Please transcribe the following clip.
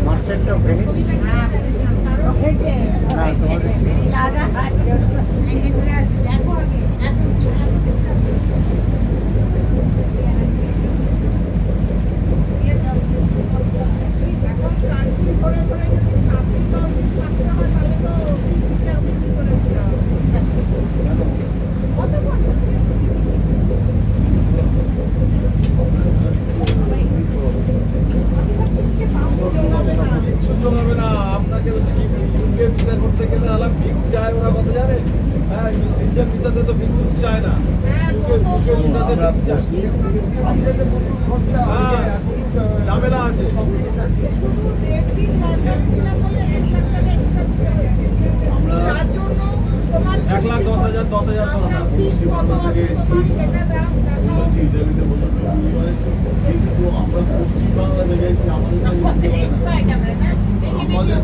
মার্কেটটা ভেনিস হ্যাঁ তোমাদের সুযোগ হবে না আপনাকে ইউকে ভিসা করতে গেলে আলাদা ফিক্স চায় ওরা কত জানেন হ্যাঁ সিনজার ভিসাতে তো ফিক্স চায় না ইউকে ভিসাতে ফিক্স চায় হ্যাঁ ঝামেলা আছে আমরা 1,10,000 10,000 কিন্তু আমরা পশ্চিম বাংলা জায়গায় আমাদের